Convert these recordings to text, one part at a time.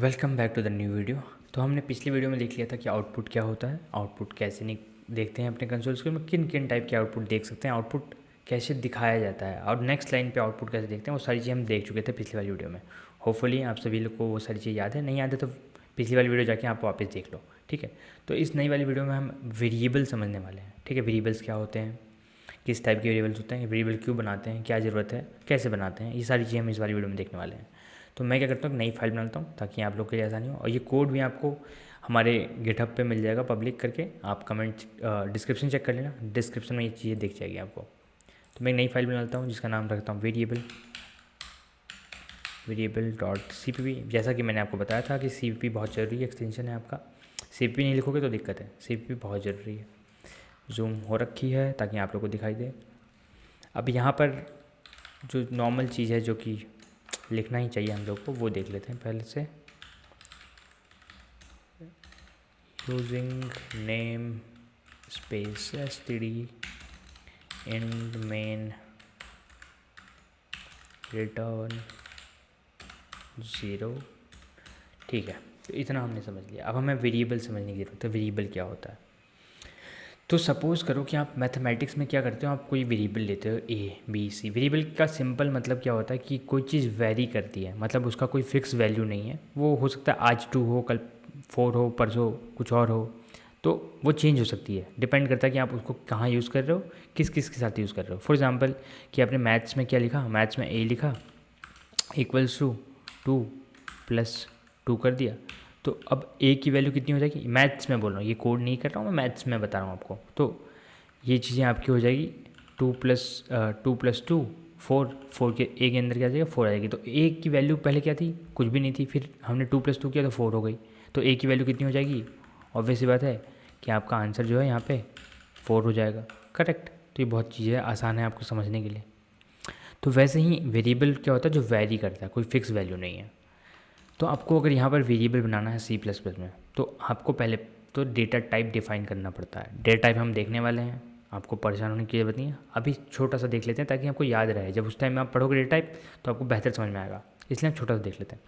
Welcome back to the new video. तो हमने पिछली वीडियो में देख लिया था कि आउटपुट क्या होता है, आउटपुट कैसे देखते हैं अपने कंसोल स्क्रीन में, किन किन टाइप के आउटपुट देख सकते हैं, आउटपुट कैसे दिखाया जाता है और नेक्स्ट लाइन पे आउटपुट कैसे देखते हैं, वो सारी चीज़ें हम देख चुके थे पिछली वाली वीडियो में। होपफुली आप सभी लोग को वो सारी चीज़ याद है, नहीं याद है तो पिछली वाली वीडियो जाके आप वापस देख लो, ठीक है। तो इस नई वाली वीडियो में हम वेरिएबल समझने वाले हैं, ठीक है। वेरिएबल्स क्या होते हैं, किस टाइप के वेरिएबल्स होते हैं, वेरिएबल क्यों बनाते हैं, क्या ज़रूरत है, कैसे बनाते हैं, ये सारी चीज़ें हम इस वाली वीडियो में देखने वाले हैं। तो मैं क्या करता हूँ, नई फाइल बनाता हूँ ताकि आप लोग के लिए आसानी हो, और ये कोड भी आपको हमारे गिटहब पे मिल जाएगा पब्लिक करके। आप कमेंट डिस्क्रिप्शन चेक कर लेना, डिस्क्रिप्शन में ये चीज़ें दिख जाएगी आपको। तो मैं एक नई फाइल बनाता हूँ जिसका नाम रखता हूँ वेरिएबल.cpp। जैसा कि मैंने आपको बताया था कि cpp बहुत ज़रूरी है, एक्सटेंशन है आपका। cpp नहीं लिखोगे तो दिक्कत है, cpp बहुत ज़रूरी है। जूम हो रखी है ताकि आप लोग को दिखाई दे। अब यहाँ पर जो नॉर्मल चीज़ है जो कि लिखना ही चाहिए हम लोग को, वो देख लेते हैं पहले से। Using namespace std int main return 0, ठीक है। तो इतना हमने समझ लिया। अब हमें वेरिएबल समझने की ज़रूरत है, वेरिएबल क्या होता है। तो सपोज़ करो कि आप मैथमेटिक्स में क्या करते हो, आप कोई वेरिएबल लेते हो ABC। वेरिएबल का सिंपल मतलब क्या होता है कि कोई चीज़ वैरी करती है, मतलब उसका कोई फिक्स वैल्यू नहीं है। वो हो सकता है आज 2 हो, कल 4 हो, परसों कुछ और हो, तो वो चेंज हो सकती है। डिपेंड करता है कि आप उसको कहाँ यूज़ कर रहे हो, किस किस के साथ यूज़ कर रहे हो। फॉर एग्जाम्पल कि आपने मैथ्स में क्या लिखा, मैथ्स में A लिखा इक्वल्स टू 2 + 2 कर दिया, तो अब A की वैल्यू कितनी हो जाएगी, मैथ्स में बोल रहा हूँ, ये कोड नहीं कर रहा हूँ मैं, मैथ्स में बता रहा हूँ आपको। तो ये चीज़ें आपकी हो जाएगी 2 + 2 4 के A के अंदर क्या आ जाएगा, 4 आ जाएगी। तो A की वैल्यू पहले क्या थी, कुछ भी नहीं थी, फिर हमने 2 + 2 किया तो 4 हो गई। तो A की वैल्यू कितनी हो जाएगी, ऑब्वियस सी बात है कि आपका आंसर जो है यहाँ पे 4 हो जाएगा, करेक्ट। तो ये बहुत चीज़ें आसान है आपको समझने के लिए। तो वैसे ही वेरिएबल क्या होता है, जो वैरी करता है, कोई फिक्स वैल्यू नहीं है। तो आपको अगर यहाँ पर वेरिएबल बनाना है C++ में, तो आपको पहले तो डेटा टाइप डिफाइन करना पड़ता है। डेटा टाइप हम देखने वाले हैं, आपको परेशान होने की ज़रूरत नहीं है। अभी छोटा सा देख लेते हैं ताकि आपको याद रहे, जब उस टाइम में आप पढ़ोगे डेटा टाइप तो आपको बेहतर समझ में आएगा, इसलिए हम छोटा सा देख लेते हैं।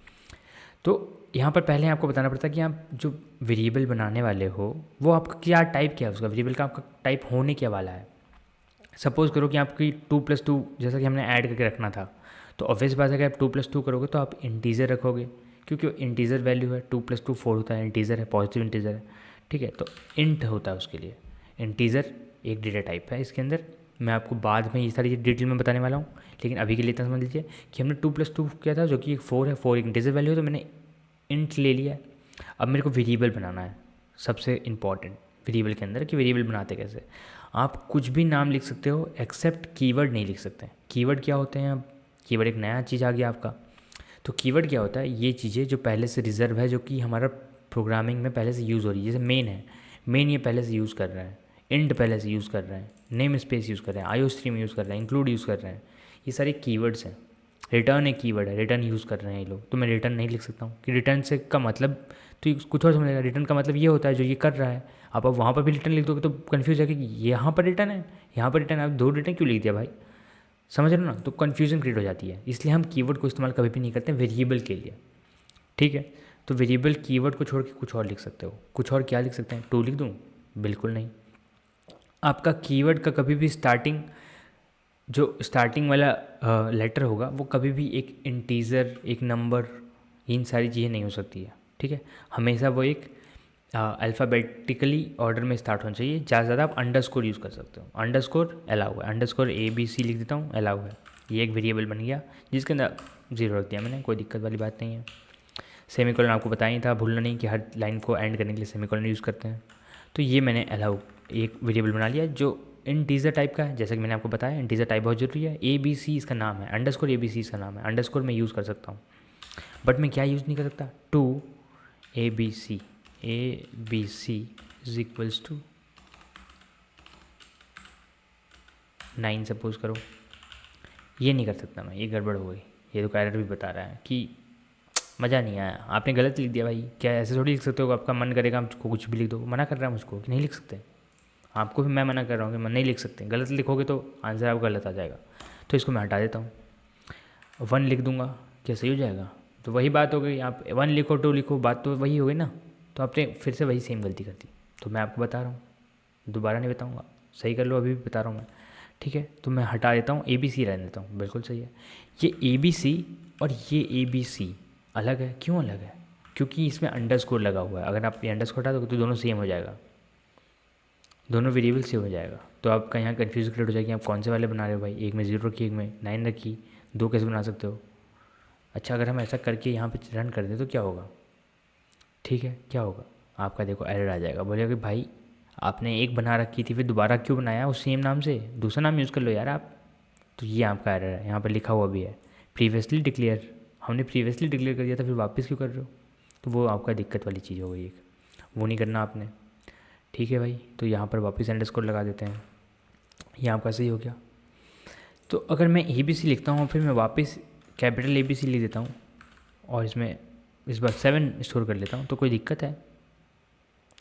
तो यहाँ पर पहले आपको बताना पड़ता है कि आप जो वेरिएबल बनाने वाले हो वो आपका क्या टाइप क्या है, उसका वेरिएबल का आपका टाइप होने क्या वाला है। सपोज़ करो कि आपकी 2 + 2 जैसा कि हमने ऐड करके रखना था, तो ऑब्वियस बात है कि आप 2 + 2 करोगे तो आप इंटीजर रखोगे, क्योंकि इंटीजर वैल्यू है। 2 + 2 4 होता है, इंटीजर है, पॉजिटिव इंटीजर है, ठीक है। तो इंट होता है उसके लिए। इंटीजर एक डेटा टाइप है इसके अंदर। मैं आपको बाद में ये सारी डिटेल में बताने वाला हूँ, लेकिन अभी के लिए इतना समझ लीजिए कि हमने 2 + 2 किया था जो कि एक 4 है, 4 एक इंटीजर वैल्यू है, तो मैंने इंट ले लिया। अब मेरे को वेरिएबल बनाना है, सबसे इम्पॉर्टेंट वेरिएबल के अंदर कि वेरिएबल बनाते कैसे। आप कुछ भी नाम लिख सकते हो एक्सेप्ट कीवर्ड नहीं लिख सकते। कीवर्ड क्या होते हैं, अब कीवर्ड एक नया चीज़ आ गया आपका। तो कीवर्ड क्या होता है, ये चीज़ें जो पहले से रिजर्व है, जो कि हमारा प्रोग्रामिंग में पहले से यूज़ हो रही है। जैसे मेन है, मेन ये पहले से यूज़ कर रहे हैं, इंड पहले से यूज़ कर रहे हैं, नेम स्पेस यूज़ कर रहे हैं, आईओ स्ट्रीम यूज़ कर रहे हैं, इंक्लूड यूज़ कर रहे हैं, ये सारे कीवर्ड्स हैं। रिटर्न एक कीवर्ड है, रिटर्न यूज़ कर रहे हैं ये लोग, तो मैं रिटर्न नहीं लिख सकता हूँ कि रिटर्न से का मतलब, तो ये कुछ और समझेगा। रिटर्न का मतलब ये होता है जो ये कर रहा है। आप अब वहाँ पर भी रिटर्न लिख दोगे तो कन्फ्यूज है कि यहाँ पर रिटर्न है, यहाँ पर रिटर्न है, आप 2 रिटर्न क्यों लिख दिया भाई, समझ रहे हो ना। तो कन्फ्यूजन क्रिएट हो जाती है, इसलिए हम कीवर्ड को इस्तेमाल कभी भी नहीं करते वेरिएबल के लिए, ठीक है। तो वेरिएबल कीवर्ड को छोड़ के कुछ और लिख सकते हो। कुछ और क्या लिख सकते हैं, 2 लिख दूँ, बिल्कुल नहीं। आपका कीवर्ड का कभी भी स्टार्टिंग, जो स्टार्टिंग वाला लेटर होगा वो कभी भी एक इंटीजर, एक नंबर, इन सारी चीज़ें नहीं हो सकती है, ठीक है। हमेशा वो एक अल्फ़ाबेटिकली ऑर्डर में स्टार्ट होना चाहिए। ज़्यादा से ज़्यादा आप अंडरस्कोर यूज़ कर सकते हो, अंडरस्कोर अलाउ है, अंडरस्कोर ABC लिख देता हूँ, अलाउ है। ये एक वेरिएबल बन गया जिसके अंदर 0 रख दिया मैंने, कोई दिक्कत वाली बात नहीं है। सेमीकोलन आपको बताया ही था, भूलना नहीं कि हर लाइन को एंड करने के लिए सेमीकोलन यूज़ करते हैं। तो ये मैंने अलाउ एक वेरिएबल बना लिया जो इंटीजर टाइप का है। जैसा कि मैंने आपको बताया इंटीजर टाइप बहुत ज़रूरी है। ABC इसका नाम है, अंडरस्कोर ABC इसका नाम है। अंडरस्कोर मैं यूज़ कर सकता हूँ, बट मैं क्या यूज़ नहीं कर सकता, 2 ABC is equals to 9 suppose करो, ये नहीं कर सकता मैं, ये गड़बड़ हो गई। ये तो एरर भी बता रहा है कि मज़ा नहीं आया, आपने गलत लिख दिया भाई। क्या ऐसे थोड़ी लिख सकते हो, आपका मन करेगा आपको कुछ भी लिख दो। मना कर रहा है मुझको कि नहीं लिख सकते, आपको भी मैं मना कर रहा हूँ कि नहीं लिख सकते। गलत लिखोगे तो आंसर आपका गलत आ जाएगा। तो इसको मैं हटा देता हूँ, 1 लिख दूंगा, क्या सही हो जाएगा, तो वही बात हो गई, आप 1 लिखो 2 लिखो, बात तो वही हो गई ना। तो आपने फिर से वही सेम गलती कर दी। तो मैं आपको बता रहा हूँ, दोबारा नहीं बताऊँगा, सही कर लो, अभी भी बता रहा हूँ मैं। ठीक है, तो मैं हटा देता हूँ, ABC रहने देता हूँ, बिल्कुल सही है। ये ABC और ये ABC अलग है। क्यों अलग है? क्योंकि इसमें अंडरस्कोर लगा हुआ है। अगर आप ये अंडरस्कोर हटा दोगे तो दोनों सेम हो जाएगा, दोनों वेरिएबल सेम हो जाएगा। तो आपका यहाँ कन्फ्यूज क्रिएट हो जाएगी, आप कौन से वाले बना रहे हो भाई, एक में 0 रखी, एक में 9 रखी, 2 कैसे बना सकते हो? अच्छा, अगर हम ऐसा करके यहाँ पे रन कर दें तो क्या होगा? ठीक है, क्या होगा? आपका देखो एरर आ जाएगा, बोलेगा कि भाई आपने एक बना रखी थी, फिर दोबारा क्यों बनाया उस सेम नाम से? दूसरा नाम यूज़ कर लो यार आप। तो ये आपका एरर है, यहाँ पर लिखा हुआ भी है प्रीवियसली डिक्लेयर। हमने प्रीवियसली डिक्लेयर कर दिया था, फिर वापस क्यों कर रहे हो? तो वो आपका दिक्कत वाली चीज़ हो गई एक, वो नहीं करना आपने। ठीक है भाई, तो यहाँ पर वापस अंडरस्कोर लगा देते हैं, ये आपका सही हो गया। तो अगर मैं ABC लिखता हूँ, फिर मैं वापस कैपिटल ABC लिख देता हूँ और इसमें इस बार 7 स्टोर कर लेता हूँ, तो कोई दिक्कत है?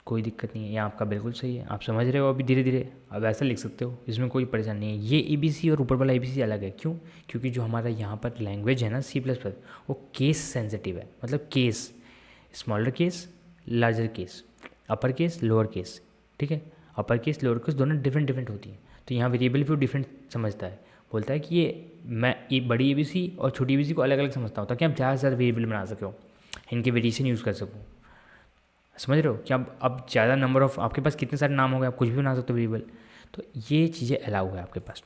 कोई दिक्कत नहीं है, ये आपका बिल्कुल सही है। आप समझ रहे हो अभी धीरे धीरे, अब ऐसा लिख सकते हो, इसमें कोई परेशानी नहीं है। ये ABC और ऊपर वाला ABC अलग है। क्यों? क्योंकि जो हमारा यहाँ पर लैंग्वेज है ना C++, वो केस सेंसिटिव है। मतलब case, smaller case, larger case, upper case, lower case. ठीक है, अपर केस लोअर केस दोनों डिफरेंट डिफरेंट होती हैं। तो यहाँ वेरिएबल भी वो डिफरेंट समझता है, बोलता है कि ये मैं ये बड़ी ABC और छोटी ABC को अलग अलग समझता हूँ, ताकि आप ज़्यादा से ज़्यादा वेरिएबल बना सको, इनके वेरिएशन यूज़ कर सकूँ। समझ रहे हो कि अब ज़्यादा नंबर ऑफ़, आपके पास कितने सारे नाम हो गए, आप कुछ भी बना सकते हो वेरिएबल। तो ये चीज़ें अलाउ है आपके पास।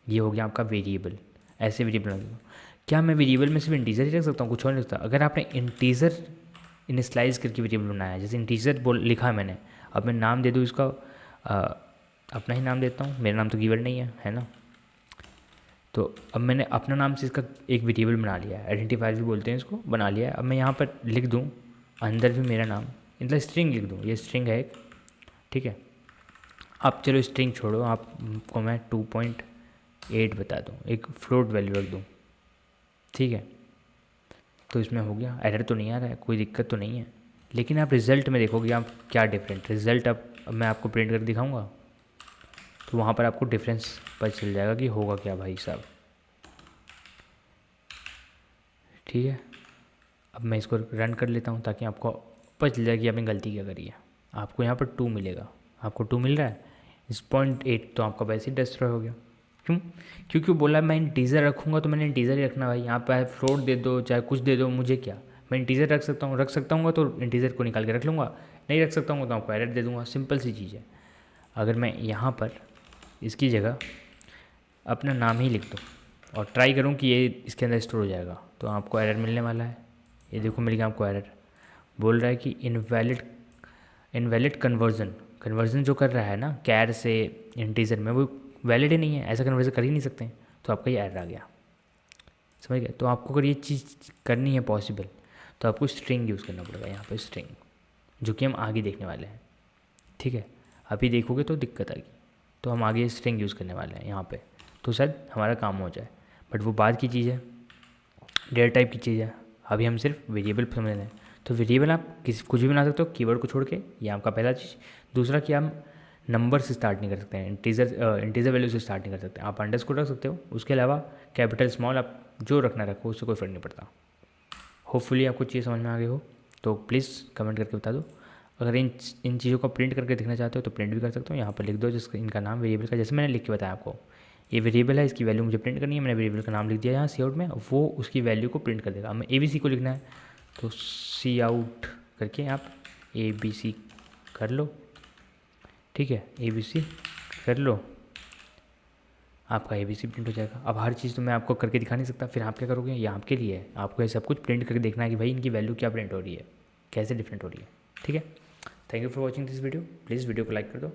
ये हो गया आपका वेरिएबल, ऐसे वेरिएबल बना दो। क्या मैं वेरिएबल में सिर्फ इंटीजर ही रख सकता हूँ, कुछ और नहीं रखता? अगर आपने इंटीजर इनिशियलाइज करके वेरिएबल बनाया है, जैसे इंटीजर बोल लिखा है मैंने, अब मैं नाम दे दूँ इसका, अपना ही नाम देता हूँ, मेरा नाम तो कीवर्ड नहीं है ना। तो अब मैंने अपना नाम से इसका एक वेरिएबल बना लिया है, आइडेंटिफायर भी बोलते हैं इसको, बना लिया है। अब मैं यहाँ पर लिख दूँ अंदर भी मेरा नाम, मतलब स्ट्रिंग लिख दूँ, ये स्ट्रिंग है एक। ठीक है, अब चलो स्ट्रिंग छोड़ो, आपको मैं 2.8 बता दूँ, एक फ्लोट वैल्यू रख दूँ। ठीक है, तो इसमें हो गया, एरर तो नहीं आ रहा है, कोई दिक्कत तो नहीं है। लेकिन आप रिज़ल्ट में देखोगे आप क्या डिफरेंट रिज़ल्ट, अब मैं आपको प्रिंट कर दिखाऊंगा, तो वहाँ पर आपको डिफरेंस पता चल जाएगा कि होगा क्या भाई साहब। ठीक है, अब मैं इसको रन कर लेता हूँ ताकि आपको पता चल जाए कि आपने गलती क्या करी है। आपको यहाँ पर 2 मिलेगा, आपको 2 मिल रहा है, इस 0.8 तो आपका वैसे ही डिस्ट्रॉय हो गया। क्यों? क्योंकि वो बोला मैं इंटीजर रखूँगा, तो मैंने इंटीजर ही रखना भाई। यहाँ पर फ्लोट दे दो चाहे कुछ दे दो, मुझे क्या, मैं इंटीजर रख सकता हूँ तो इंटीजर को निकाल के रख लूँगा, नहीं रख सकता हूँ तो आपको एरर दे दूँगा, सिंपल सी चीज़ है। अगर मैं यहाँ पर इसकी जगह अपना नाम ही लिख दूँ और ट्राई करूँ कि ये इसके अंदर स्टोर हो जाएगा, तो आपको एरर मिलने वाला है। ये देखो मिल गया आपको एरर, बोल रहा है कि इनवैलिड कन्वर्जन जो कर रहा है ना कैर से इंटीजर में, वो वैलिड ही नहीं है, ऐसा कन्वर्जन कर ही नहीं सकते। तो आपका ये एरर आ गया, समझ गए? तो आपको अगर ये चीज़ करनी है पॉसिबल, तो आपको स्ट्रिंग यूज़ करना पड़ेगा यहाँ पर, स्ट्रिंग, जो कि हम आगे देखने वाले हैं। ठीक है, अभी देखोगे तो दिक्कत आएगी, तो हम आगे स्ट्रिंग यूज़ करने वाले हैं यहाँ पे, तो शायद हमारा काम हो जाए। बट वो बाद की चीज़ है, डेटा टाइप की चीज़ है, अभी हम सिर्फ वेरिएबल समझ रहे हैं। तो वेरिएबल आप कुछ भी बना सकते हो कीवर्ड को छोड़ के, ये आपका पहला चीज़। दूसरा कि हम नंबर से स्टार्ट नहीं कर सकते हैं, इंटीजर वैल्यू से स्टार्ट नहीं कर सकते। आप अंडरस्कोर रख सकते हो, उसके अलावा कैपिटल स्मॉल आप जो रखना रखो, उससे कोई फ़र्क नहीं पड़ता। होपफुली आपको चीज़ समझ में आ गई हो, तो प्लीज़ कमेंट करके बता दो। अगर इन चीज़ों को प्रिंट करके दिखना चाहते हो तो प्रिंट भी कर सकते हो, यहाँ पर लिख दो जिसका इनका नाम वेरिएबल का, जैसे मैंने लिख के बताया आपको, ये वेरिएबल है, इसकी वैल्यू मुझे प्रिंट करनी है, मैंने वेरिएबल का नाम लिख दिया यहाँ सी आउट में, वो उसकी वैल्यू को प्रिंट कर देगा। हमें ABC को लिखना है, तो सी आउट करके आप ABC कर लो। ठीक है, ABC कर लो, आपका ABC प्रिंट हो जाएगा। अब हर चीज़ तो मैं आपको करके दिखा नहीं सकता, फिर आप क्या करोगे, ये आपके लिए है, आपको ये सब कुछ प्रिंट करके देखना है कि भाई इनकी वैल्यू क्या प्रिंट हो रही है, कैसे डिफरेंट हो रही है। ठीक है, thank you for watching this video, please video को लाइक कर दो।